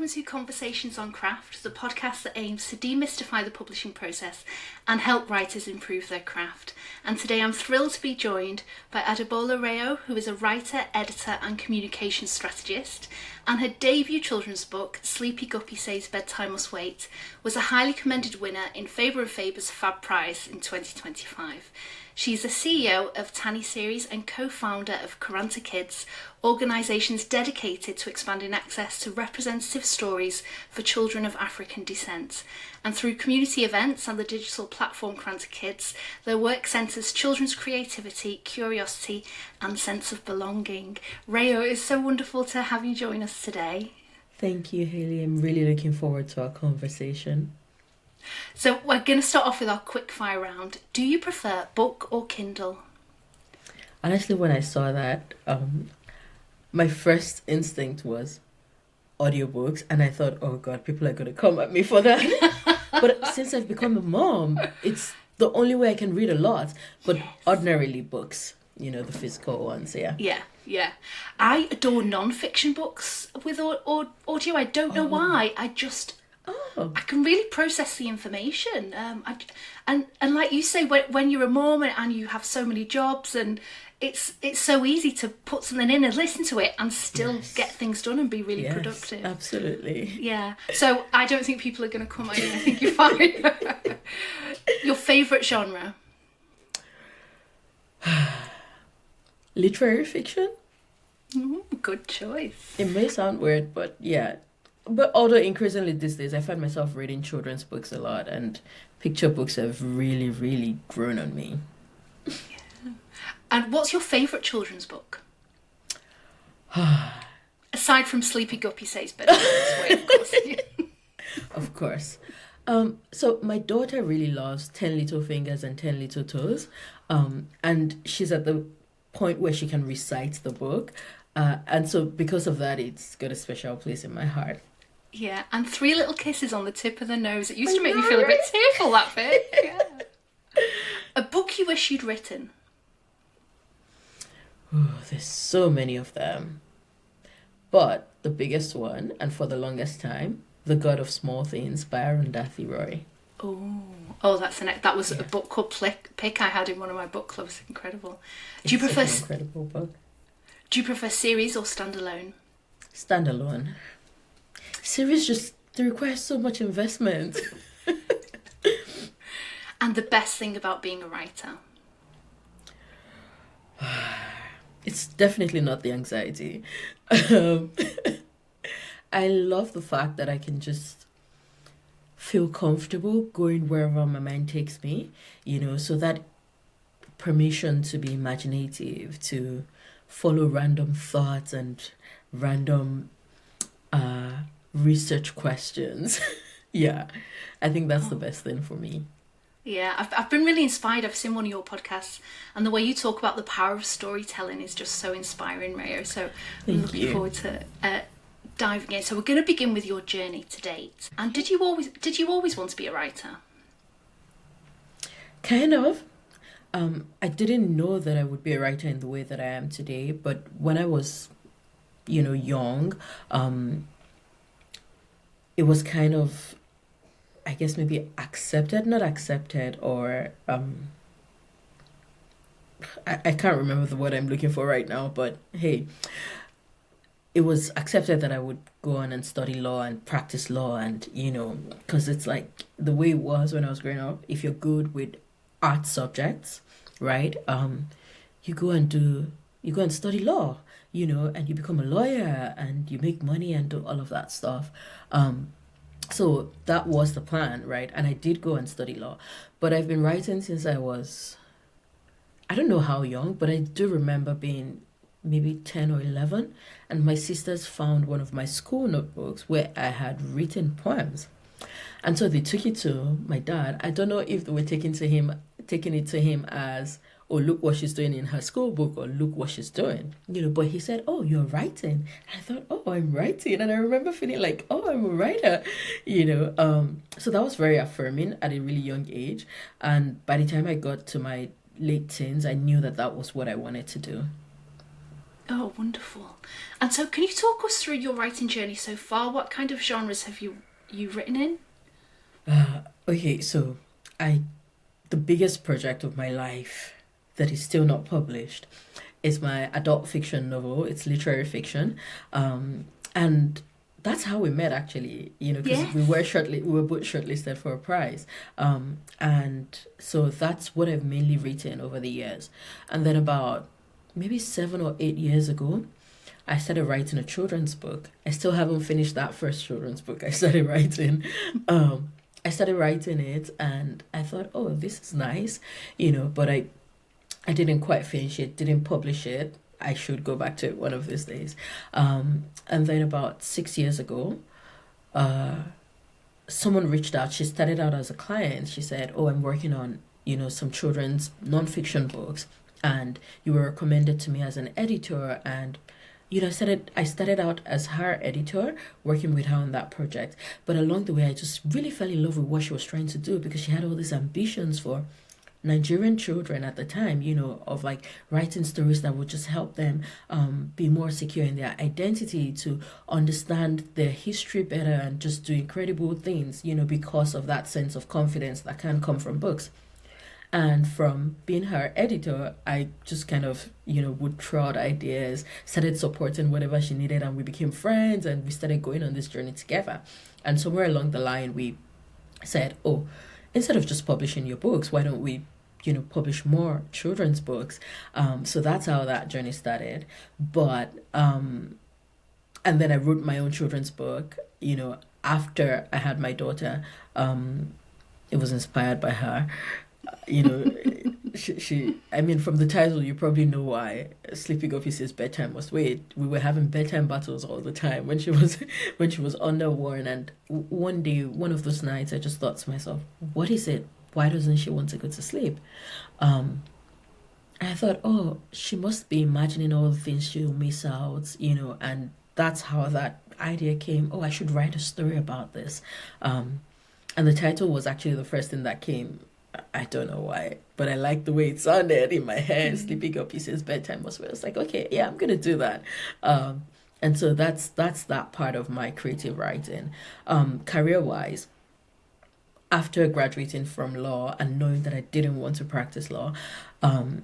welcome to Conversations on Craft, the podcast that aims to demystify the publishing process and help writers improve their craft. And today I'm thrilled to be joined by Adebola Rayo, who is a writer, editor and communications strategist, and her debut children's book, Sleepy Guppy Says Bedtime Must Wait, was a highly commended winner in Faber-Fab Prize in 2025. She's the CEO of Tanny Series and co-founder of Karanta Kids, organisations dedicated to expanding access to representative stories for children of African descent. And through community events and the digital platform Karanta Kids, their work centres children's creativity, curiosity and sense of belonging. Rayo, it's so wonderful to have you join us today. Thank you, Hayley. I'm really looking forward to our conversation. So we're going to start off with our quick fire round. Do you prefer book or Kindle? Honestly, when I saw that, my first instinct was audiobooks, and I thought, oh God, people are going to come at me for that. But since I've become a mom, it's the only way I can read a lot. But ordinarily books, the physical ones, yeah. Yeah. I adore non-fiction books with audio. I don't know why. I can really process the information. And like you say, when you're a mom and you have so many jobs, and it's so easy to put something in and listen to it and still get things done and be really productive. Absolutely. Yeah. So I don't think people are going to come at you. I think you're fine. Your favourite genre? Literary fiction? Good choice. It may sound weird, but yeah. But although increasingly these days, I find myself reading children's books a lot, and picture books have really, really grown on me. Yeah. And what's your favourite children's book? Aside from Sleepy Guppy Says Bedtime Must Wait, of course. Of course. So my daughter really loves 10 Little Fingers and 10 Little Toes. And she's at the point where she can recite the book. And so because of that, it's got a special place in my heart. Yeah, and 3 Little Kisses on the Tip of the Nose. It used to make me feel a bit tearful, that bit. Yeah. A book you wish you'd written? Ooh, there's so many of them. But the biggest one, and for the longest time, The God of Small Things by Arundhati Roy. Oh, that was a book club pick I had in one of my book clubs. Incredible. Do you prefer an incredible book. Do you prefer series or standalone? Standalone. Series just requires so much investment. And the best thing about being a writer? It's definitely not the anxiety. I love the fact that I can just feel comfortable going wherever my mind takes me, so that permission to be imaginative, to follow random thoughts and random research questions. Yeah, I think that's the best thing for me. Yeah, I've been really inspired. I've seen one of your podcasts, and the way you talk about the power of storytelling is just so inspiring, Rayo. So I'm looking forward to diving in. So we're going to begin with your journey to date. And did you always want to be a writer? Kind of. I didn't know that I would be a writer in the way that I am today, but when I was, young, it was kind of, I guess maybe not accepted, or I can't remember the word I'm looking for right now, but hey, it was accepted that I would go on and study law and practice law, and, because it's like the way it was when I was growing up. If you're good with art subjects, right, you go and study law, and you become a lawyer and you make money and do all of that stuff. So that was the plan, right? And I did go and study law, but I've been writing since I was, I don't know how young, but I do remember being maybe 10 or 11, and my sisters found one of my school notebooks where I had written poems. And so they took it to my dad. I don't know if they were taking it to him as, oh, look what she's doing in her school book, or look what she's doing, but he said, oh, you're writing. And I thought, oh, I'm writing. And I remember feeling like, oh, I'm a writer, so that was very affirming at a really young age. And by the time I got to my late teens, I knew that was what I wanted to do. Oh, wonderful. And so can you talk us through your writing journey so far? What kind of genres have you written in? Okay, so I the biggest project of my life that is still not published is my adult fiction novel. It's literary fiction, and that's how we met actually. Because Yes. we were both shortlisted for a prize, and so that's what I've mainly written over the years. And then about maybe 7 or 8 years ago, I started writing a children's book. I still haven't finished that first children's book I started writing. Um, I started writing it and I thought, oh, this is nice, but I didn't quite finish it, didn't publish it. I should go back to it one of these days. And then about 6 years ago, uh, someone reached out. She started out as a client. She said, oh, I'm working on, some children's nonfiction books. And you were recommended to me as an editor. And I started out as her editor, working with her on that project. But along the way, I just really fell in love with what she was trying to do because she had all these ambitions for Nigerian children at the time, of like writing stories that would just help them be more secure in their identity, to understand their history better, and just do incredible things, because of that sense of confidence that can come from books. And from being her editor, I just kind of, would throw out ideas, started supporting whatever she needed, and we became friends and we started going on this journey together. And somewhere along the line, we said, oh, instead of just publishing your books, why don't we, publish more children's books? So that's how that journey started. And then I wrote my own children's book, after I had my daughter. It was inspired by her. you know, I mean, from the title, you probably know why Sleepy Guppy says bedtime must wait. We were having bedtime battles all the time when she was when she was underworn. And one day, one of those nights, I just thought to myself, what is it? Why doesn't she want to go to sleep? Um, and I thought, oh, she must be imagining all the things she'll miss out, and that's how that idea came. Oh, I should write a story about this. Um, and the title was actually the first thing that came. I don't know why, but I like the way it sounded in my head. Sleepy Guppy says bedtime was where I was like, okay, yeah, I'm gonna do that. Um, and so that's that part of my creative writing. Career wise, after graduating from law and knowing that I didn't want to practice law, um,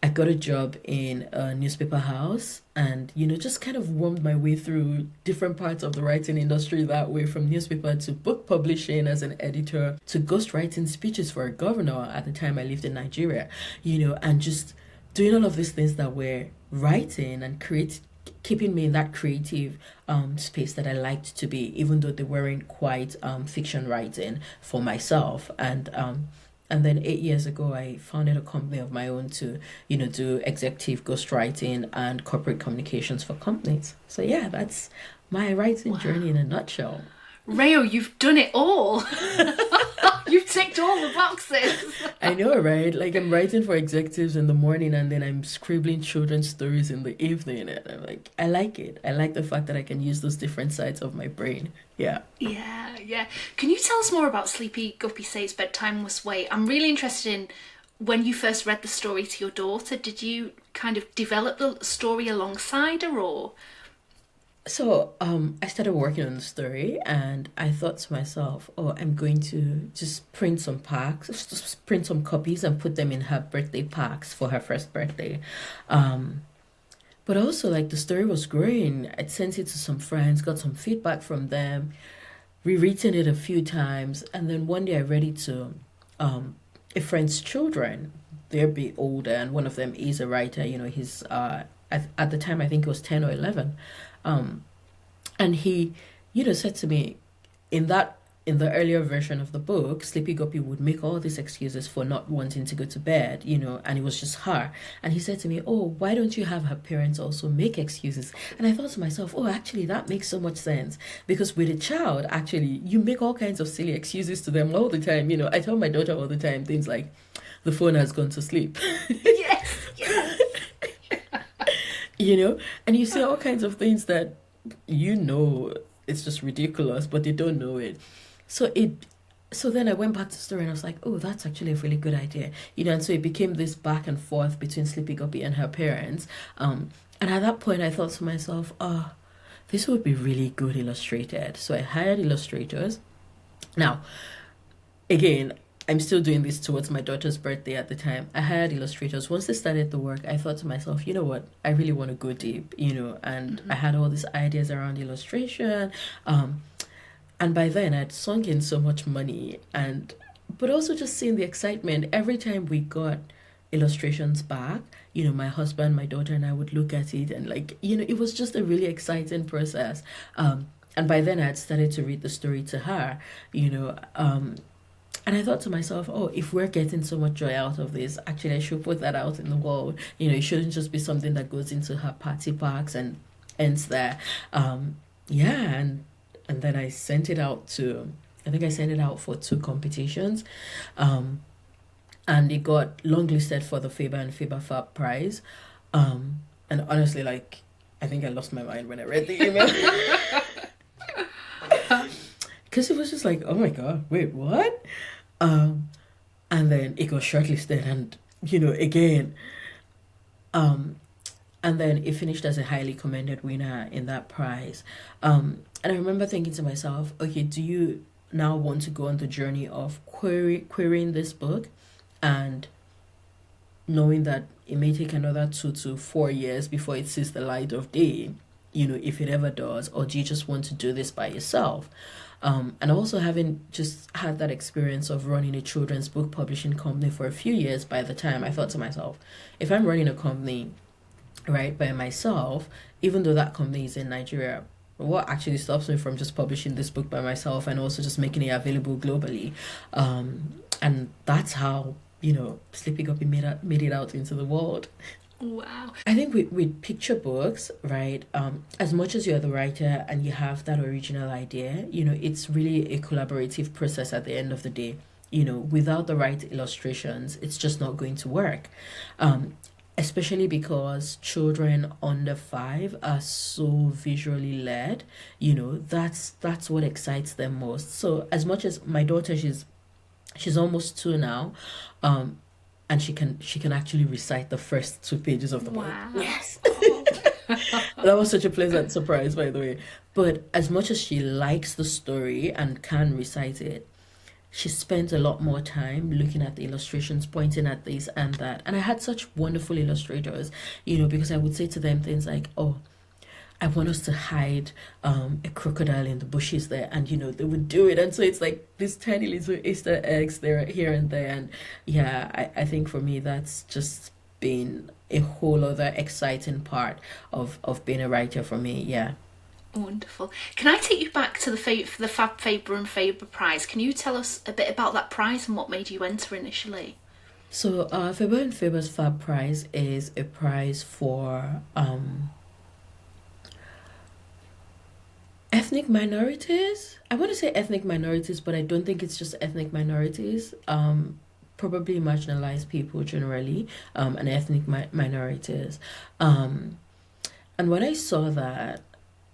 I got a job in a newspaper house and, just kind of wormed my way through different parts of the writing industry that way, from newspaper to book publishing as an editor to ghostwriting speeches for a governor at the time I lived in Nigeria, and just doing all of these things that were writing and keeping me in that creative space that I liked to be, even though they weren't quite fiction writing for myself. And then 8 years ago, I founded a company of my own to, do executive ghostwriting and corporate communications for companies. So yeah, that's my writing journey in a nutshell. Rayo, you've done it all. You've ticked all the boxes. I know, right? Like, I'm writing for executives in the morning and then I'm scribbling children's stories in the evening. And I'm like, I like it. I like the fact that I can use those different sides of my brain. Yeah. Yeah, yeah. Can you tell us more about Sleepy Guppy Says Bedtime Must Wait? I'm really interested in when you first read the story to your daughter. Did you kind of develop the story alongside her, or? So, I started working on the story and I thought to myself, oh, I'm going to just print some packs, just print some copies and put them in her birthday packs for her first birthday. Um, but also, like, the story was growing. I'd sent it to some friends, got some feedback from them, rewritten it a few times, and then one day I read it to a friend's children. They're a bit older, and one of them is a writer. He's at the time I think it was 10 or 11. Um, and he, said to me, in the earlier version of the book, Sleepy Guppy would make all these excuses for not wanting to go to bed, and it was just her. And he said to me, oh, why don't you have her parents also make excuses? And I thought to myself, oh, actually, that makes so much sense. Because with a child, actually, you make all kinds of silly excuses to them all the time. I tell my daughter all the time things like, the phone has gone to sleep. Yes, yes. And you say all kinds of things that it's just ridiculous, but they don't know it. So then I went back to the story and I was like, oh, that's actually a really good idea. And so it became this back and forth between Sleepy Guppy and her parents. And at that point, I thought to myself, oh, this would be really good illustrated. So I hired illustrators. Now, again, I'm still doing this towards my daughter's birthday at the time. I hired illustrators. Once they started the work, I thought to myself, you know what? I really want to go deep, and I had all these ideas around illustration. And by then, I'd sunk in so much money, but also just seeing the excitement every time we got illustrations back. My husband, my daughter, and I would look at it, and it was just a really exciting process. And by then, I had started to read the story to her, and I thought to myself, oh, if we're getting so much joy out of this, actually, I should put that out in the world. It shouldn't just be something that goes into her party packs and ends there. Yeah, and then I sent it out I think I sent it out for 2 competitions. And it got longlisted for the Faber-Fab Prize. And honestly, I think I lost my mind when I read the email. Because it was just like, oh my God, wait, what? And then it got shortlisted, and, again, and then it finished as a highly commended winner in that prize. And I remember thinking to myself, okay, do you now want to go on the journey of querying this book and knowing that it may take another 2 to 4 years before it sees the light of day, if it ever does, or do you just want to do this by yourself? And also having just had that experience of running a children's book publishing company for a few years, by the time I thought to myself, if I'm running a company, right, by myself, even though that company is in Nigeria, what actually stops me from just publishing this book by myself and also just making it available globally? And that's how, Sleepy Guppy made it out into the world. Wow. I think with picture books, right, as much as you're the writer and you have that original idea, it's really a collaborative process at the end of the day. Without the right illustrations, it's just not going to work. Especially because children under 5 are so visually led, that's what excites them most. So as much as my daughter, she's almost 2 now, and she can actually recite the first 2 pages of the book. Wow. Yes. That was such a pleasant surprise, by the way. But as much as she likes the story and can recite it, she spends a lot more time looking at the illustrations, pointing at this and that. And I had such wonderful illustrators, because I would say to them things like, oh, I want us to hide a crocodile in the bushes there. And, they would do it. And so it's like these tiny little Easter eggs there, here and there. And yeah, I think for me, that's just been a whole other exciting part of being a writer for me. Yeah. Wonderful. Can I take you back to the Faber and Faber Prize? Can you tell us a bit about that prize and what made you enter initially? So Faber and Faber's Fab Prize is a prize for ethnic minorities. I want to say ethnic minorities, but I don't think it's just ethnic minorities. Probably marginalized people generally, and ethnic minorities. And when I saw that,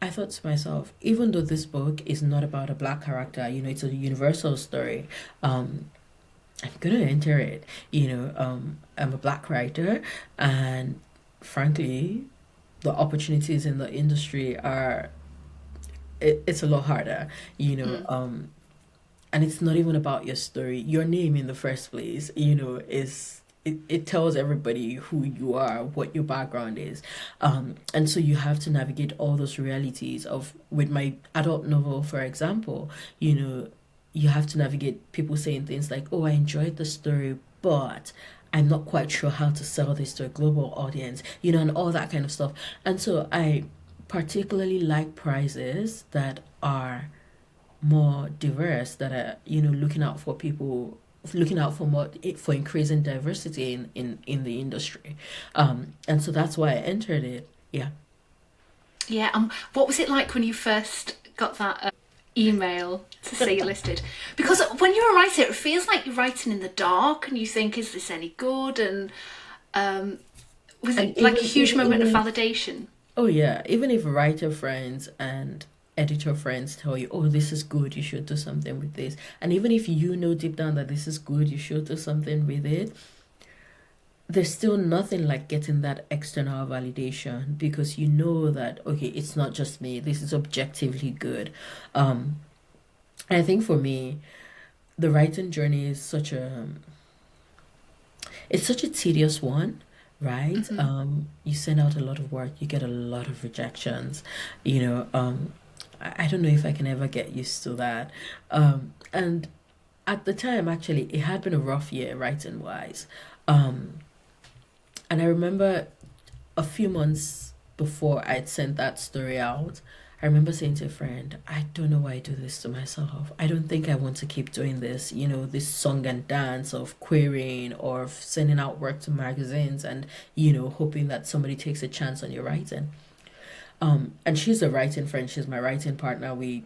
I thought to myself, even though this book is not about a Black character, it's a universal story, I'm gonna enter it. I'm a Black writer, and frankly, the opportunities in the industry it's a lot harder, and it's not even about your story. Your name in the first place, it tells everybody who you are, what your background is. And so you have to navigate all those realities with my adult novel, for example, you have to navigate people saying things like, oh, I enjoyed the story, but I'm not quite sure how to sell this to a global audience, and all that kind of stuff. And so I particularly like prizes that are more diverse, that are, looking out for people, looking out for increasing diversity in the industry, and so that's why I entered it. What was it like when you first got that email to say you're listed? Because when you're a writer, it feels like you're writing in the dark and you think, is this any good? And was it like a huge moment of validation? Oh yeah, even if writer friends and editor friends tell you, oh, this is good, you should do something with this, and even if deep down that this is good, you should do something with it, there's still nothing like getting that external validation because you know that, okay, it's not just me, this is objectively good. Um, and I think for me, the writing journey is such a tedious one, right? Hmm. You send out a lot of work, you get a lot of rejections, you know. I don't know if I can ever get used to that. And at the time, actually, it had been a rough year writing wise. Um, and I remember a few months before I'd sent that story out, I remember saying to a friend, I don't know why I do this to myself. I don't think I want to keep doing this, this song and dance of querying or of sending out work to magazines and, hoping that somebody takes a chance on your writing. And she's a writing friend, she's my writing partner. We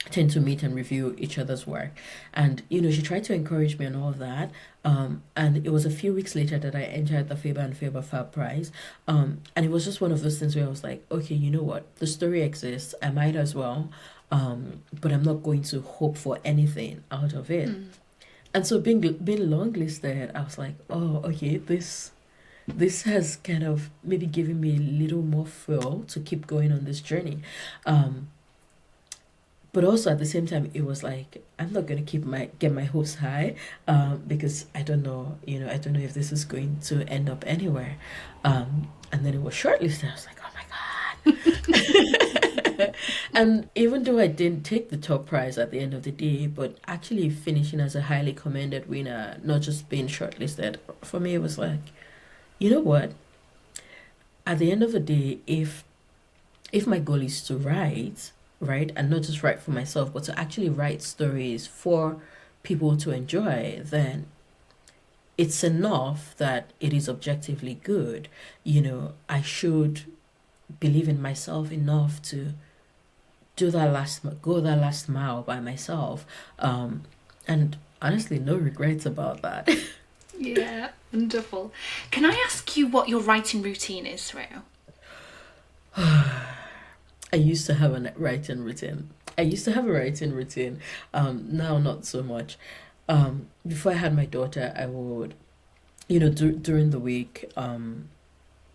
tend to meet and review each other's work. And, she tried to encourage me and all of that. And it was a few weeks later that I entered the Faber and Faber-Fab Prize. And it was just one of those things where I was like, okay, you know what? The story exists. I might as well. But I'm not going to hope for anything out of it. Mm. And so being longlisted, I was like, oh, okay, this has kind of maybe given me a little more fuel to keep going on this journey. Um, but also at the same time it was like I'm not going to get my hopes high, because I don't know if this is going to end up anywhere. And then it was shortlisted. I was like, oh my god. And even though I didn't take the top prize at the end of the day, but actually finishing as a highly commended winner, not just being shortlisted, for me it was like, you know what, at the end of the day, if my goal is to write, right, and not just write for myself, but to actually write stories for people to enjoy, then it's enough that it is objectively good. I should believe in myself enough to go that last mile by myself. And honestly, no regrets about that. Yeah, wonderful. Can I ask you what your writing routine is, Rayo? I used to have a writing routine. I used to have a writing routine. Now not so much. Before I had my daughter, I would, during the week,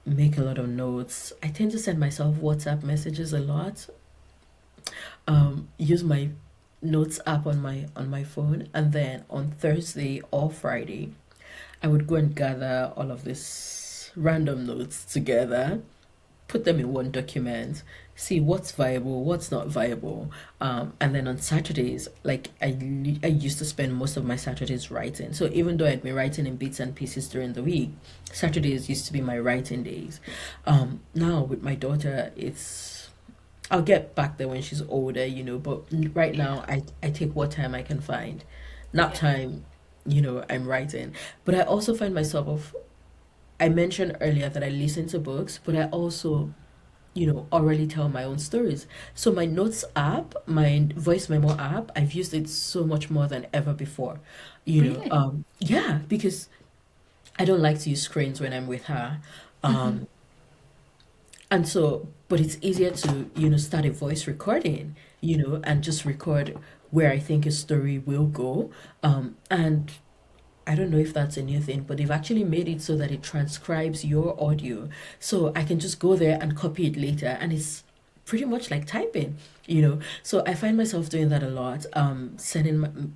make a lot of notes. I tend to send myself WhatsApp messages a lot. Use my notes app on my phone, and then on Thursday or Friday, I would go and gather all of these random notes together, put them in one document, see what's viable, what's not viable. And then on Saturdays, like I used to spend most of my Saturdays writing. So even though I'd been writing in bits and pieces during the week, Saturdays used to be my writing days. Now with my daughter, I'll get back there when she's older, but right Yeah, now I take what time I can find. Nap yeah, time, I'm writing. But I also find myself, I mentioned earlier that I listen to books, but I also, orally tell my own stories. So my notes app, my voice memo app, I've used it so much more than ever before. really. Yeah, because I don't like to use screens when I'm with her. Hmm. Um, and so, but it's easier to, start a voice recording, and just record where I think a story will go. And I don't know if that's a new thing, but they've actually made it so that it transcribes your audio. So I can just go there and copy it later, and it's pretty much like typing. So I find myself doing that a lot,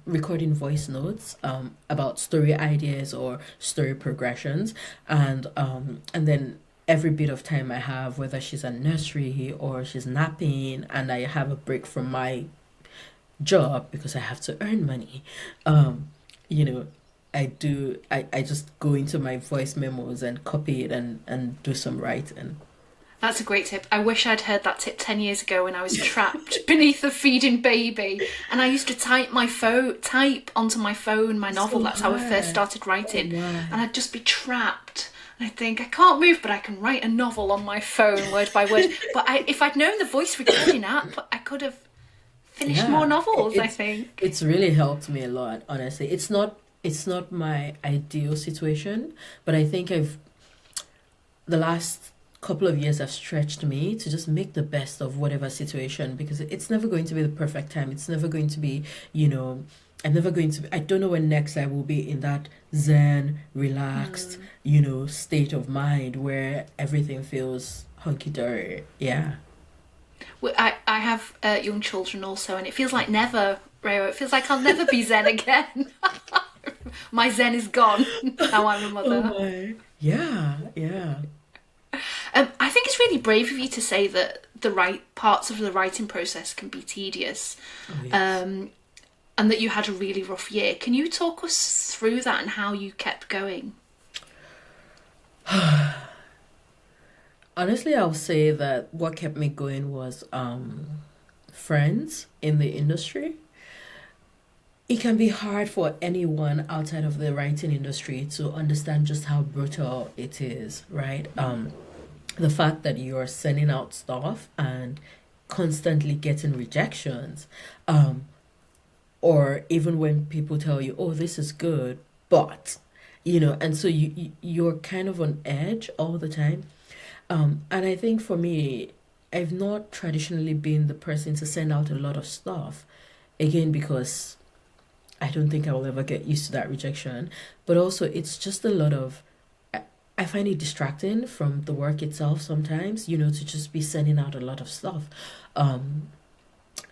recording voice notes about story ideas or story progressions, and then every bit of time I have, whether she's at nursery or she's napping, and I have a break from my job because I have to earn money. You know, I just go into my voice memos and copy it and do some writing. That's a great tip. I wish I'd heard that tip 10 years ago when I was trapped beneath a feeding baby. And I used to type onto my phone my It's novel. so That's how I first hard. started Oh writing. And my. I'd just be trapped. And I'd think, I can't move, but I can write a novel on my phone word by word. But if I'd known the voice recording app, I could have finished more Yeah, novels, I think. it's really helped me a lot, honestly. It's not my ideal situation, but I think I've the last couple of years have stretched me to just make the best of whatever situation because it's never going to be the perfect time. It's never going to be, you know, I'm never going to, I don't know when next I will be in that zen, relaxed, state of mind where everything feels hunky dory. Yeah. Well, I have young children also, and it feels like never, Rayo. It feels like I'll never be zen again. My zen is gone. Now I'm a Oh mother. my. Yeah, yeah. I think it's really brave of you to say that the right parts of the writing process can be tedious, Oh yes. um, and that you had a really rough year. Can you talk us through that and how you kept going? Honestly, I'll say that what kept me going was friends in the industry. It can be hard for anyone outside of the writing industry to understand just how brutal it is, right? The fact that you're sending out stuff and constantly getting rejections, um, or even when people tell you, "Oh, this is good," but and so you're kind of on edge all the time. And I think for me, I've not traditionally been the person to send out a lot of stuff. Again, because I don't think I will ever get used to that rejection. But also, it's just a lot of, I find it distracting from the work itself sometimes, to just be sending out a lot of stuff. Um,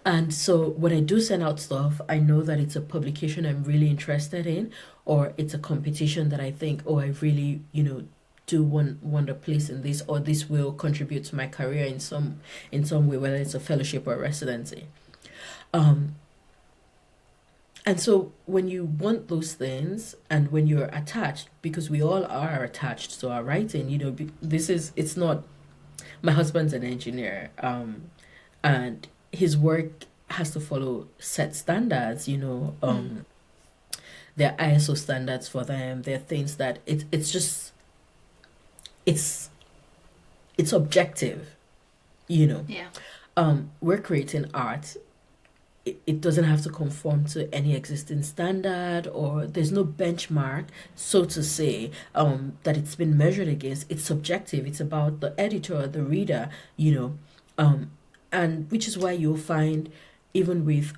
and so when I do send out stuff, I know that it's a publication I'm really interested in, or it's a competition that I think, oh, I really, do want a place in this, or this will contribute to my career in some way, whether it's a fellowship or a residency. Um, and so when you want those things and when you're attached, because we all are attached to our writing, it's not, my husband's an engineer, and his work has to follow set standards, there are ISO standards for them. There are things that it's just, it's, it's objective, you know. Yeah. We're creating art. It doesn't have to conform to any existing standard, or there's no benchmark, so to say, that it's been measured against. It's subjective. It's about the editor, the reader, um, and which is why you'll find, even with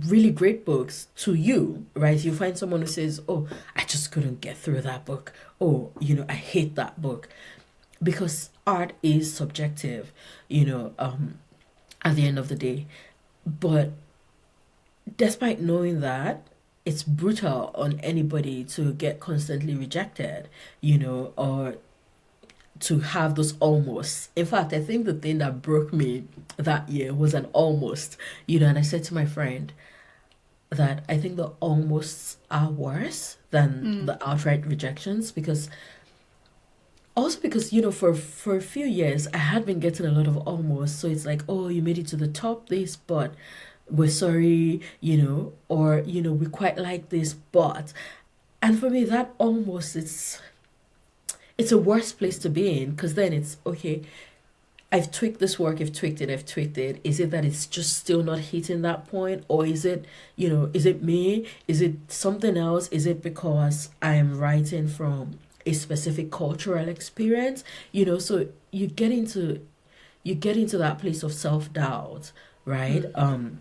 really great books to you, right? You find someone who says, "Oh, I just couldn't get through that book," or I hate that book, because art is subjective, at the end of the day. But despite knowing that, it's brutal on anybody to get constantly rejected, or to have those almost. In fact, I think the thing that broke me that year was an almost, and I said to my friend that I think the almosts are worse than Mm. the outright rejections, because also because for a few years I had been getting a lot of almost, so it's like, oh, you made it to the top this, but we're sorry, or we quite like this, but, and for me that almost, it's a worse place to be in, because then it's okay, I've tweaked this work, I've tweaked it. Is it that it's just still not hitting that point? Or is it, is it me? Is it something else? Is it because I am writing from a specific cultural experience? So you get into that place of self-doubt, right? Mm.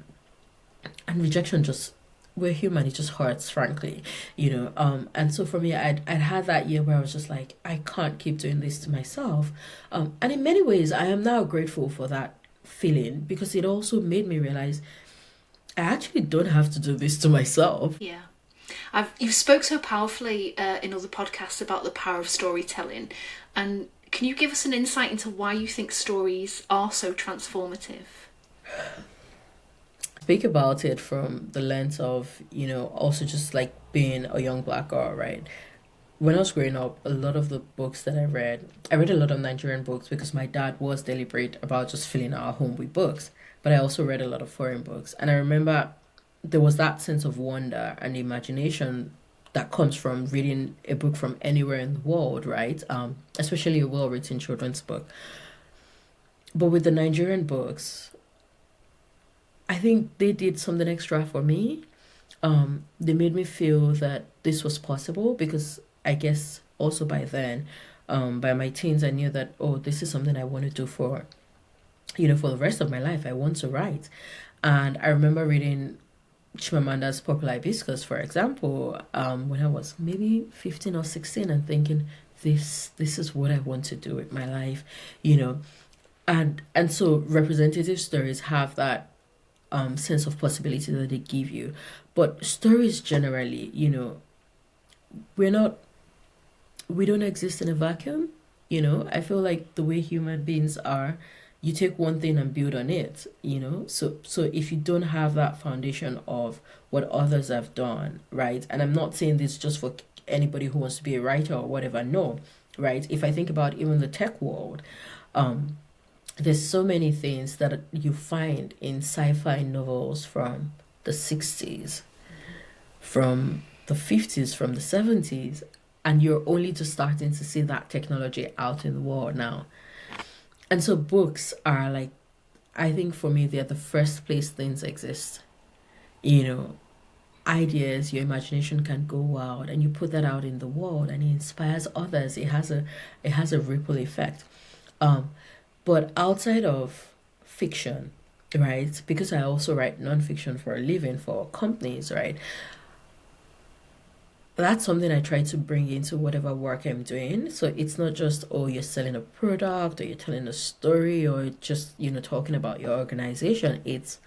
And rejection just, we're human, it just hurts, frankly, and so for me, I'd had that year where I was just like, I can't keep doing this to myself, and in many ways I am now grateful for that feeling, because it also made me realize I actually don't have to do this to myself. Yeah. You've spoke so powerfully in other podcasts about the power of storytelling, and can you give us an insight into why you think stories are so transformative? Speak about it from the lens of, also just like being a young black girl, right? When I was growing up, a lot of the books that I read a lot of Nigerian books because my dad was deliberate about just filling our home with books. But I also read a lot of foreign books. And I remember there was that sense of wonder and imagination that comes from reading a book from anywhere in the world, right? Especially a well-written children's book. But with the Nigerian books, I think they did something extra for me. They made me feel that this was possible, because I guess also by then, by my teens, I knew that, oh, this is something I want to do for the rest of my life. I want to write. And I remember reading Chimamanda's Popular Hibiscus, for example, when I was maybe 15 or 16 and thinking, this is what I want to do with my life, you know. And so representative stories have that sense of possibility that they give you. But stories generally, we're not we don't exist in a vacuum. I feel like the way human beings are, you take one thing and build on it. So if you don't have that foundation of what others have done, right? And I'm not saying this just for anybody who wants to be a writer or whatever. No, right? If I think about even the tech world, um, there's so many things that you find in sci-fi novels from the 60s, from the 50s, from the 70s, and you're only just starting to see that technology out in the world now. And so books are like, I think for me, they're the first place things exist. You know, ideas, your imagination can go wild, and you put that out in the world, and it inspires others. It has a ripple effect. Um, but outside of fiction, right? Because I also write nonfiction for a living for companies, right? That's something I try to bring into whatever work I'm doing. So it's not just, oh, you're selling a product or you're telling a story or just, talking about your organization. It's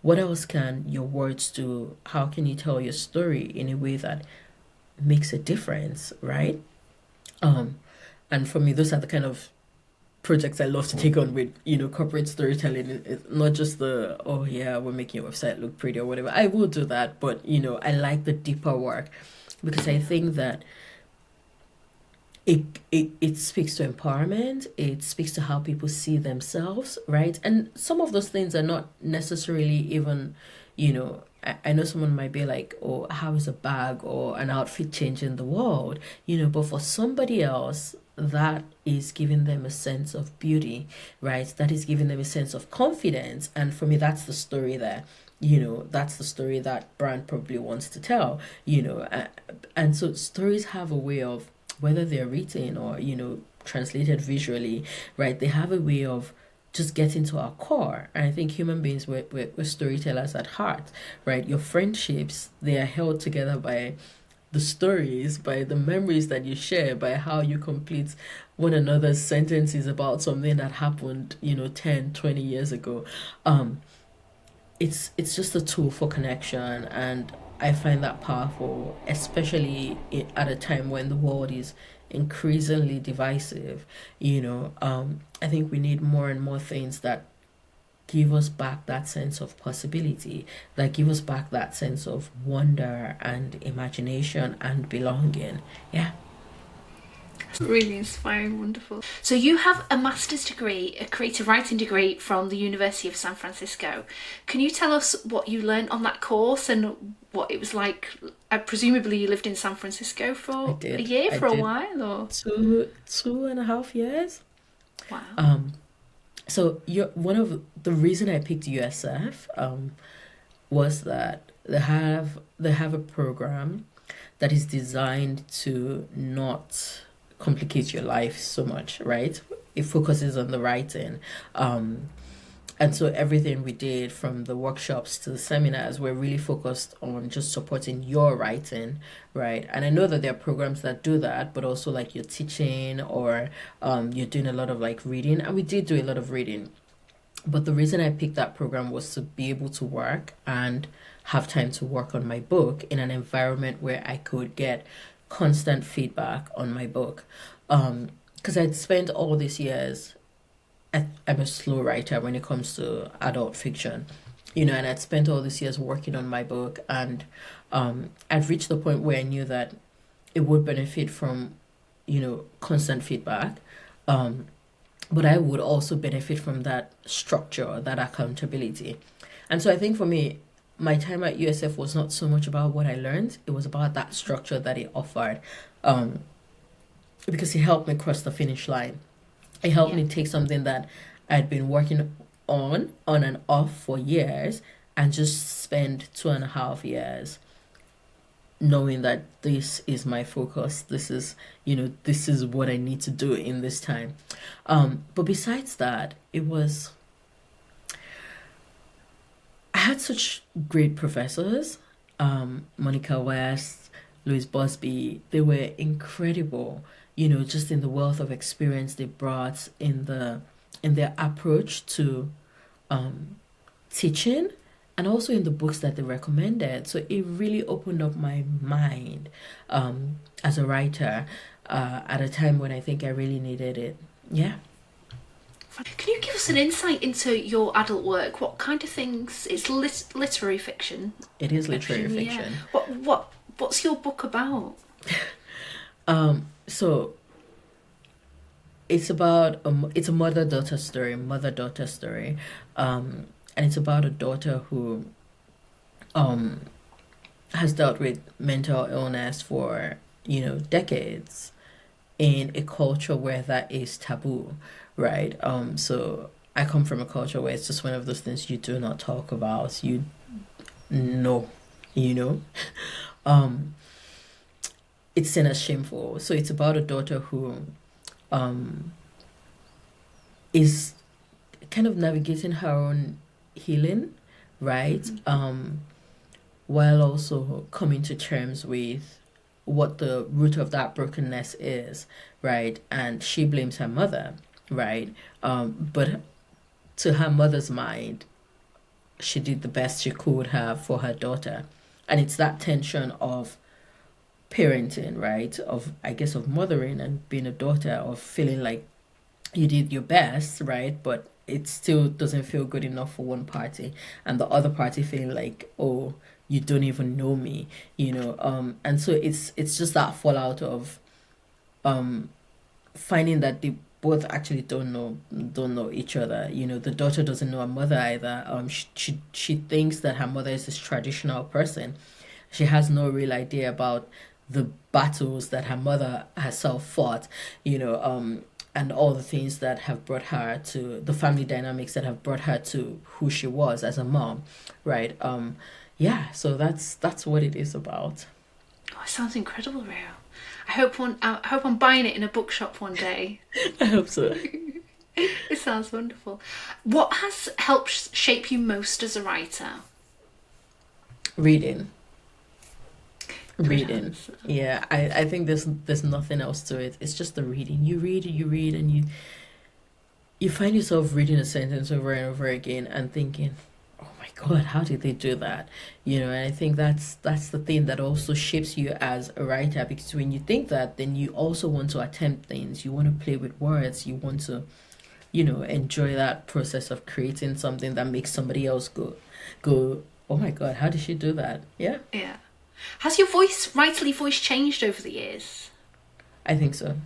what else can your words do? How can you tell your story in a way that makes a difference, right? Um, and for me, those are the kind of projects I love to take on with, corporate storytelling. It's not just the, oh yeah, we're making your website look pretty or whatever. I will do that, but I like the deeper work because I think that it speaks to empowerment, it speaks to how people see themselves, right? And some of those things are not necessarily even, I know someone might be like, oh, how is a bag or an outfit changing the world? But for somebody else, that is giving them a sense of beauty, right? That is giving them a sense of confidence. And for me, that's the story there. That's the story that brand probably wants to tell, and so stories have a way of, whether they're written or, translated visually, right? They have a way of just getting to our core. And I think human beings, we're storytellers at heart, right? Your friendships, they are held together by the stories, by the memories that you share, by how you complete one another's sentences about something that happened, 10, 20 years ago. Um, it's just a tool for connection, and I find that powerful, especially at a time when the world is increasingly divisive. I think we need more and more things that give us back that sense of possibility, that give us back that sense of wonder and imagination and belonging. Yeah. Really inspiring, wonderful. So you have a master's degree, a creative writing degree from the University of San Francisco. Can you tell us what you learned on that course and what it was like? Presumably you lived in San Francisco I for a did. year, I for a did while, or? two and a half years. Wow. Um, so one of the reason I picked USF was that they have a program that is designed to not complicate your life so much, right? It focuses on the writing. Um, and so everything we did from the workshops to the seminars were really focused on just supporting your writing, right? And I know that there are programs that do that, but also like you're teaching or you're doing a lot of like reading. And we did do a lot of reading. But the reason I picked that program was to be able to work and have time to work on my book in an environment where I could get constant feedback on my book. Because I'd spent all these years, I'm a slow writer when it comes to adult fiction, and I'd spent all these years working on my book, and I'd reached the point where I knew that it would benefit from, constant feedback. Um, but I would also benefit from that structure, that accountability. And so I think for me, my time at USF was not so much about what I learned, it was about that structure that it offered. Um, because it helped me cross the finish line. It helped Yeah. me take something that I'd been working on and off for years, and just spend 2.5 years knowing that this is my focus. This is what I need to do in this time. But besides that, it was, had such great professors. Monica West, Louis Busby, they were incredible, just in the wealth of experience they brought in their approach to um, teaching and also in the books that they recommended. So it really opened up my mind as a writer at a time when I think I really needed it. Yeah. Can you give us an insight into your adult work? What kind of things? It's literary fiction. It is literary fiction. Yeah. What's your book about? So it's about it's a mother-daughter story, and it's about a daughter who um has dealt with mental illness for decades in a culture where that is taboo, right? So I come from a culture where it's just one of those things you do not talk about. You know, you know. Um, it's seen as shameful. So it's about a daughter who um is kind of navigating her own healing, right? While also coming to terms with what the root of that brokenness is, right? And she blames her mother, right? But to her mother's mind, she did the best she could have for her daughter. And it's that tension of parenting, right? Of, I guess, of mothering and being a daughter, of feeling like you did your best, right? But it still doesn't feel good enough for one party, and the other party feeling like, oh, you don't even know me, and so it's just that fallout of um finding that they both actually don't know each other. The daughter doesn't know her mother either. She thinks that her mother is this traditional person. She has no real idea about the battles that her mother herself fought, and all the things that have brought her to the family dynamics that have brought her to who she was as a mom, right? Yeah, so that's what it is about. Oh, it sounds incredible, Rio. I hope I'm buying it in a bookshop one day. I hope so. It sounds wonderful. What has helped shape you most as a writer? Reading. Good Reading. answer. Yeah, I think there's nothing else to it. It's just the reading. You read, and you find yourself reading a sentence over and over again and thinking, "Oh my God, how did they do that?" And I think that's the thing that also shapes you as a writer, because when you think that, then you also want to attempt things. You want to play with words. You want to, enjoy that process of creating something that makes somebody else go, "Oh my God, how did she do that?" Yeah. Yeah. Has your writerly voice changed over the years? I think so.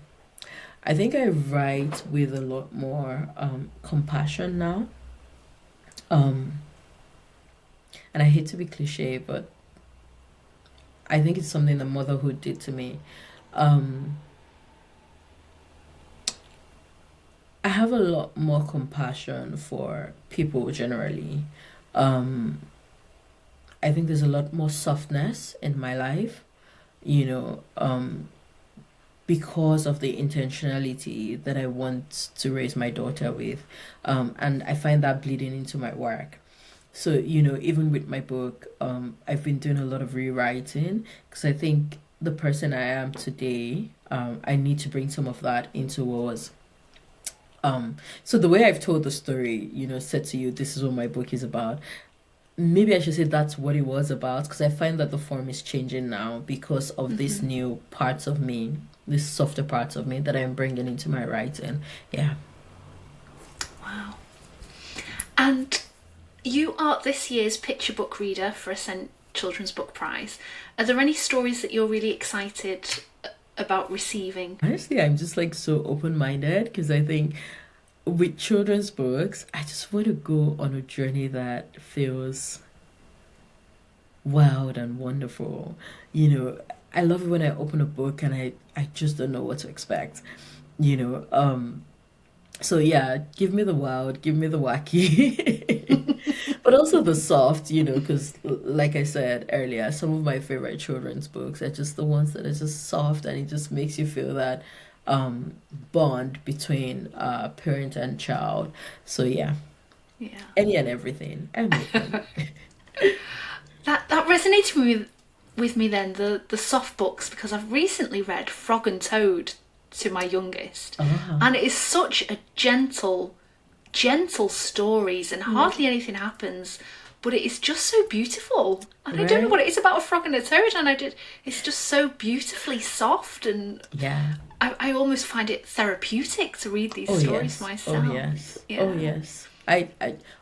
I think I write with a lot more compassion now. Um, and I hate to be cliche, but I think it's something that motherhood did to me. Um, I have a lot more compassion for people generally. Um, I think there's a lot more softness in my life, you know, um, because of the intentionality that I want to raise my daughter with. And I find that bleeding into my work. So, even with my book, I've been doing a lot of rewriting because I think the person I am today, I need to bring some of that into what was. So the way I've told the story, said to you, this is what my book is about. Maybe I should say that's what it was about because I find that the form is changing now because of these Mm-hmm. new parts of me, these softer parts of me that I'm bringing into my writing. Yeah. Wow. And you are this year's picture book reader for Ascent Children's Book Prize. Are there any stories that you're really excited about receiving? Honestly, I'm just like so open-minded because I think with children's books, I just want to go on a journey that feels wild and wonderful. You know, I love it when I open a book and I just don't know what to expect. You know, so yeah, give me the wild, give me the wacky, but also the soft, because like I said earlier, some of my favorite children's books are just the ones that are just soft and it just makes you feel that um bond between parent and child. So yeah. Yeah. Any and everything. Anything. That resonated with me then, the soft books, because I've recently read Frog and Toad to my youngest, and it is such a gentle stories, and hardly anything happens, but it is just so beautiful. And I don't know what it is about a frog and a toad, and it's just so beautifully soft, and Yeah. I almost find it therapeutic to read these stories myself. Oh yes. Yeah. Oh yes. I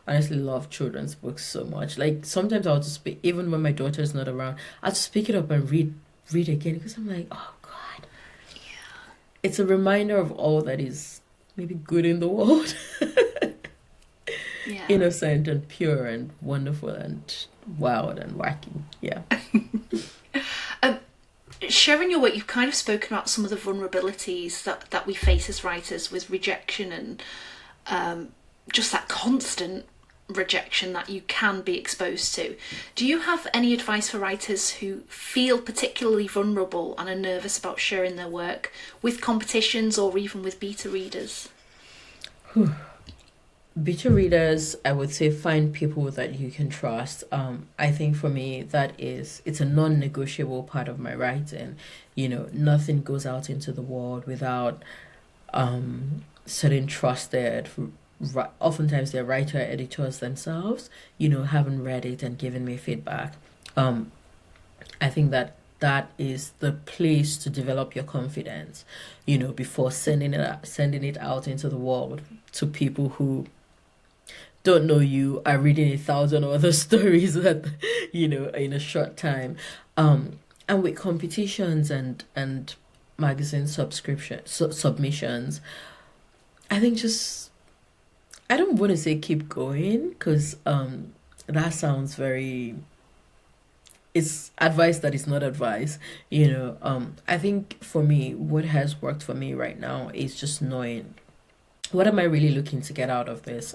honestly love children's books so much. Like sometimes I'll just pick, even when my daughter's not around, I'll just pick it up and read again because I'm like, oh God. Yeah. It's a reminder of all that is maybe good in the world. Yeah. Innocent and pure and wonderful and wild and wacky. Yeah. Sharing your work, you've kind of spoken about some of the vulnerabilities that we face as writers with rejection, and just that constant rejection that you can be exposed to. Do you have any advice for writers who feel particularly vulnerable and are nervous about sharing their work with competitions or even with beta readers? Beta readers, I would say find people that you can trust. I think for me it's a non-negotiable part of my writing. Nothing goes out into the world without certain trusted, oftentimes they're writer editors themselves, having read it and given me feedback. I think that is the place to develop your confidence, before sending it out into the world to people who don't know you, are reading 1,000 other stories that in a short time. And with competitions and magazine submissions, I think just, I don't want to say keep going, because that sounds very, it's advice that is not advice. I think for me, what has worked for me right now is just knowing, what am I really looking to get out of this?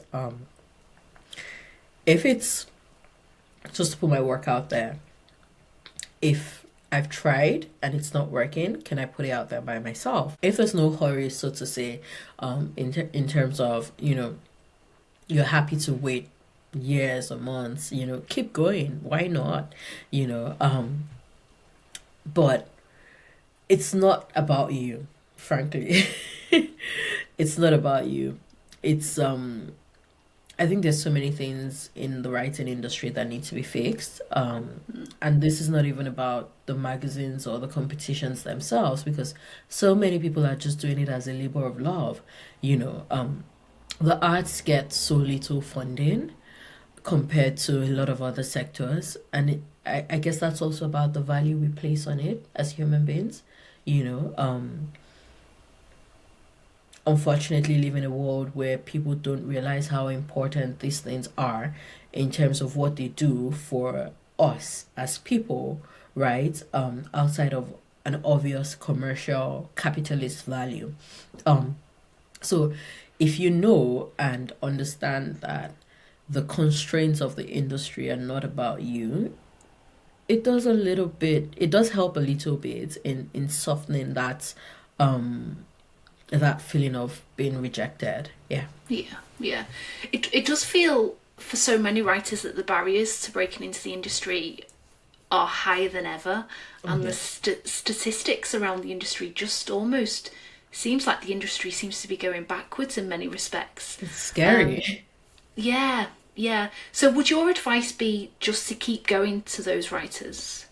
If it's just to put my work out there, if I've tried and it's not working, can I put it out there by myself? If there's no hurry, so to say, in terms of, you're happy to wait years or months, keep going. Why not? But it's not about you, frankly. It's not about you. It's I think there's so many things in the writing industry that need to be fixed. And this is not even about the magazines or the competitions themselves, because so many people are just doing it as a labor of love. The arts get so little funding compared to a lot of other sectors. And I guess that's also about the value we place on it as human beings. Unfortunately live in a world where people don't realize how important these things are in terms of what they do for us as people, right? Outside of an obvious commercial capitalist value. So if you know and understand that the constraints of the industry are not about you, it does help a little bit in softening that feeling of being rejected. Yeah. Yeah. It does feel for so many writers that the barriers to breaking into the industry are higher than ever, and the statistics around the industry just almost seems like the industry seems to be going backwards in many respects. It's scary. Yeah. So would your advice be just to keep going to those writers?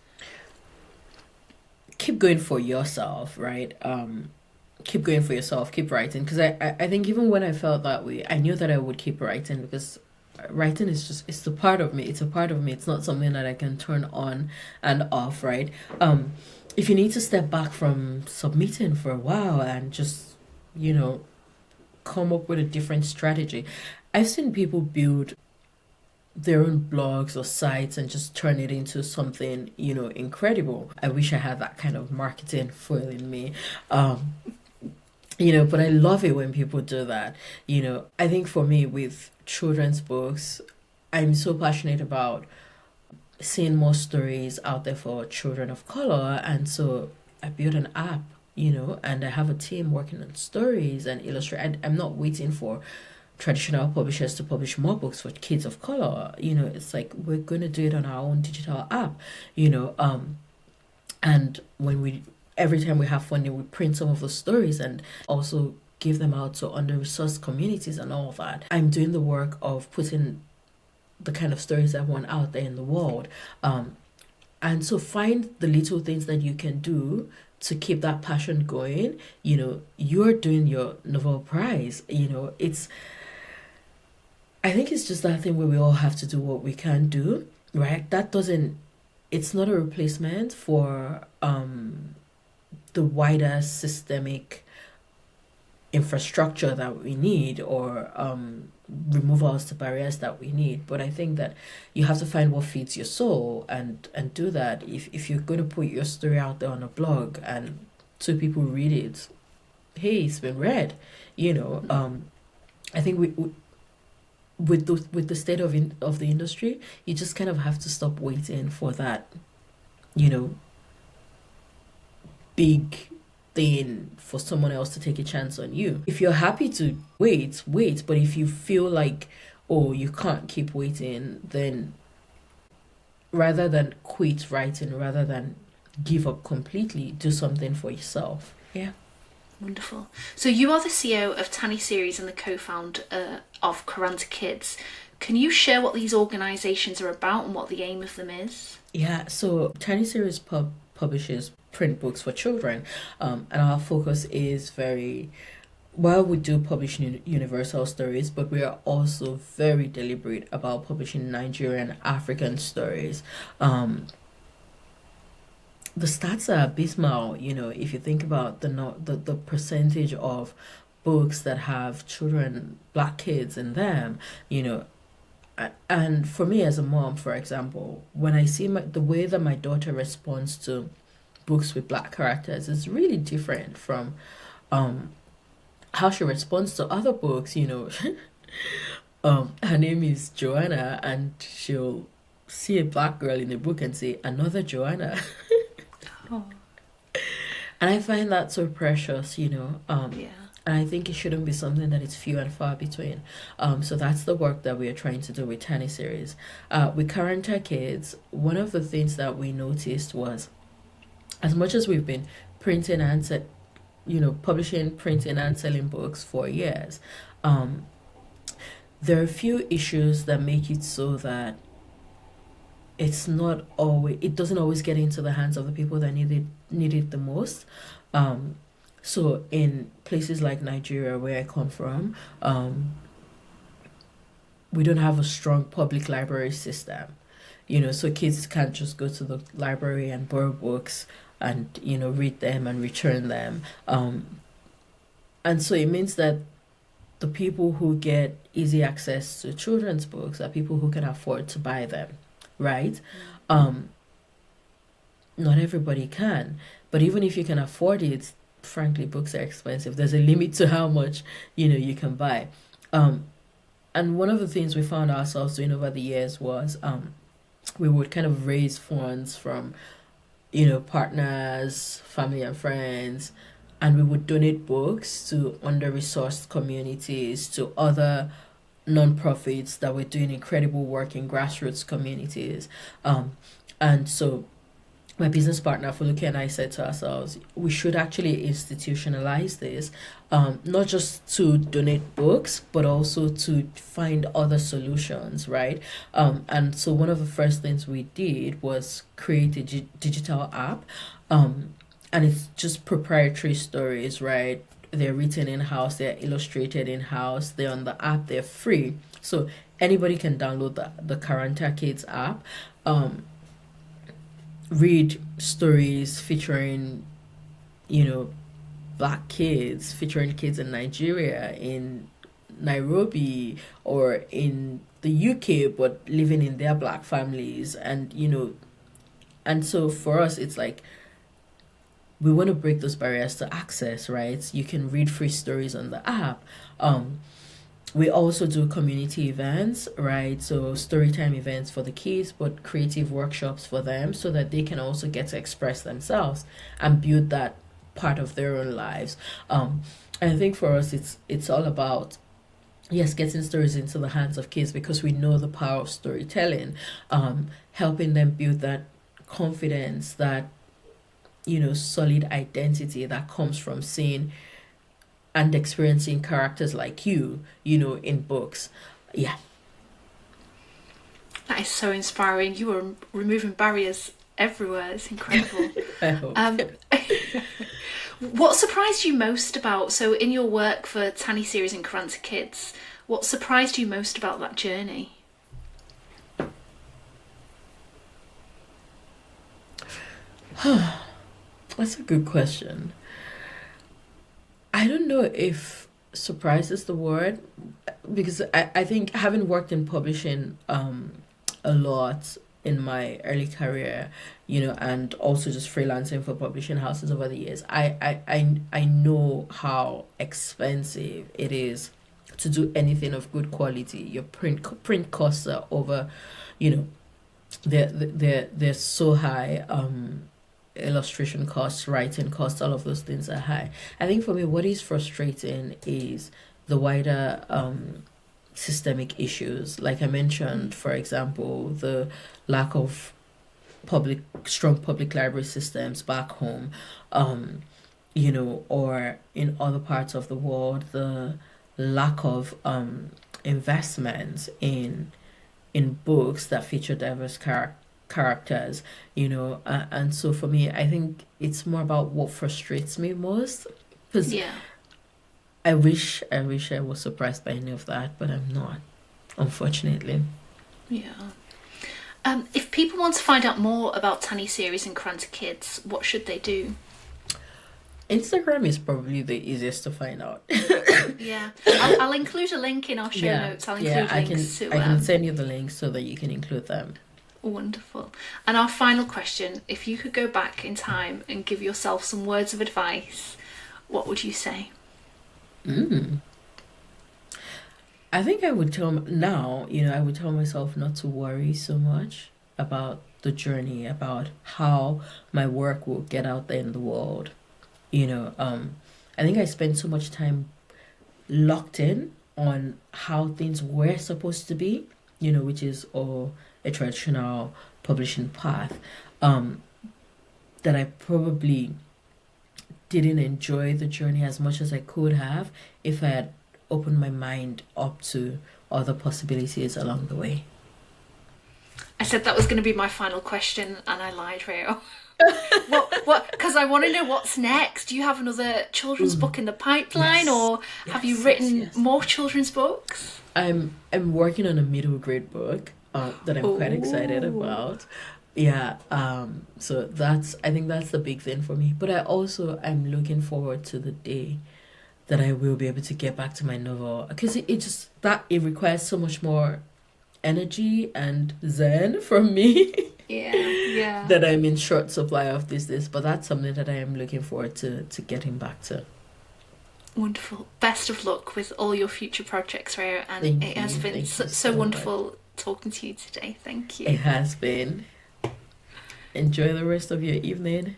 Keep going for yourself, right? Keep going for yourself, keep writing, because I think even when I felt that way, I knew that I would keep writing, because writing is just, it's a part of me. It's not something that I can turn on and off, right? If you need to step back from submitting for a while and just come up with a different strategy. I've seen people build their own blogs or sites and just turn it into something incredible. I wish I had that kind of marketing foil in me. But I love it when people do that. I think for me with children's books, I'm so passionate about seeing more stories out there for children of color. And so I built an app, and I have a team working on stories and illustrate. I'm not waiting for traditional publishers to publish more books for kids of color. It's like we're going to do it on our own digital app, and every time we have funding, we print some of the stories and also give them out to under-resourced communities and all of that. I'm doing the work of putting the kind of stories I want out there in the world. And so find the little things that you can do to keep that passion going. You're doing your Nobel Prize. I think it's just that thing where we all have to do what we can do, right? It's not a replacement for the wider systemic infrastructure that we need, or removals to barriers that we need. But I think that you have to find what feeds your soul and do that. If you're going to put your story out there on a blog and 2 people read it, hey, it's been read. I think we with the state of the industry, you just kind of have to stop waiting for that, big thing for someone else to take a chance on you. If you're happy to wait. But if you feel like, oh, you can't keep waiting, then rather than quit writing, rather than give up completely, do something for yourself. Yeah. Wonderful. So you are the CEO of Tiny Series and the co-founder of Quaranta Kids. Can you share what these organisations are about and what the aim of them is? Yeah, so Tiny Series publishes print books for children, and our focus is we do publish universal stories, but we are also very deliberate about publishing Nigerian African stories. The stats are abysmal, if you think about the percentage of books that have children, Black kids in them, and for me as a mom, for example, when I see the way that my daughter responds to books with Black characters is really different from how she responds to other books. Her name is Joanna, and she'll see a Black girl in a book and say, "Another Joanna." Oh. And I find that so precious, Yeah. And I think it shouldn't be something that is few and far between. So that's the work that we are trying to do with Tiny Series. With Quaranta Kids, one of the things that we noticed was, as much as we've been printing and publishing, printing and selling books for years, there are a few issues that make it so that it doesn't always get into the hands of the people that need it the most. So in places like Nigeria, where I come from, we don't have a strong public library system. So kids can't just go to the library and borrow books and read them and return them. And so it means that the people who get easy access to children's books are people who can afford to buy them. Right? Not everybody can, but even if you can afford it, frankly, books are expensive. There's a limit to how much you can buy. And one of the things we found ourselves doing over the years was we would kind of raise funds from partners, family and friends, and we would donate books to under-resourced communities, to other non-profits that were doing incredible work in grassroots communities. And so my business partner Fuluke and I said to ourselves, we should actually institutionalize this, not just to donate books, but also to find other solutions, right? And so one of the first things we did was create a digital app, and it's just proprietary stories, right? They're written in-house, they're illustrated in-house, they're on the app, they're free. So anybody can download the Quaranta Kids app, read stories featuring, Black kids, featuring kids in Nigeria, in Nairobi, or in the UK, but living in their Black families. And, and so for us, it's like, we want to break those barriers to access, right? You can read free stories on the app. We also do community events, right? So storytime events for the kids, but creative workshops for them so that they can also get to express themselves and build that part of their own lives. And I think for us, it's all about yes, getting stories into the hands of kids because we know the power of storytelling, helping them build that confidence, that solid identity that comes from seeing and experiencing characters like in books. Yeah. That is so inspiring. You are removing barriers everywhere. It's incredible. I hope. What surprised you most about, so in your work for Tanny Series and Karanta Kids, what surprised you most about that journey? That's a good question. I don't know if surprise is the word, because I think having worked in publishing a lot in my early career, and also just freelancing for publishing houses over the years, I know how expensive it is to do anything of good quality. Your print costs are over, you know, they're so high. Illustration costs, writing costs, all of those things are high. I think for me, what is frustrating is the wider systemic issues. Like I mentioned, for example, the lack of strong public library systems back home, or in other parts of the world, the lack of investments in books that feature diverse characters, and so for me, I think it's more about what frustrates me most, because Yeah. I wish I was surprised by any of that, but I'm not, unfortunately. Yeah. If people want to find out more about Tanny Series and Karanta Kids, what should they do? Instagram is probably the easiest to find out. Yeah. I'll include a link in our show notes. I'll include links to... I can send you the links so that you can include them. Wonderful. And our final question, if you could go back in time and give yourself some words of advice, what would you say? I think I would tell myself not to worry so much about the journey, about how my work will get out there in the world. I think I spent so much time locked in on how things were supposed to be, which is all a traditional publishing path, that I probably didn't enjoy the journey as much as I could have if I had opened my mind up to other possibilities along the way. I said that was going to be my final question, and I lied, Rayo. What? Because I want to know what's next. Do you have another children's book in the pipeline, or have you written more children's books? I'm working on a middle grade book that I'm quite excited about. Yeah. So I think that's the big thing for me. But I'm looking forward to the day that I will be able to get back to my novel, because it requires so much more energy and zen from me. Yeah. That I'm in short supply of this, but that's something that I am looking forward to getting back to. Wonderful. Best of luck with all your future projects, Rayo, and Thank it has you. been Thank you so so wonderful talking to you today. Thank you. It has been. Enjoy the rest of your evening.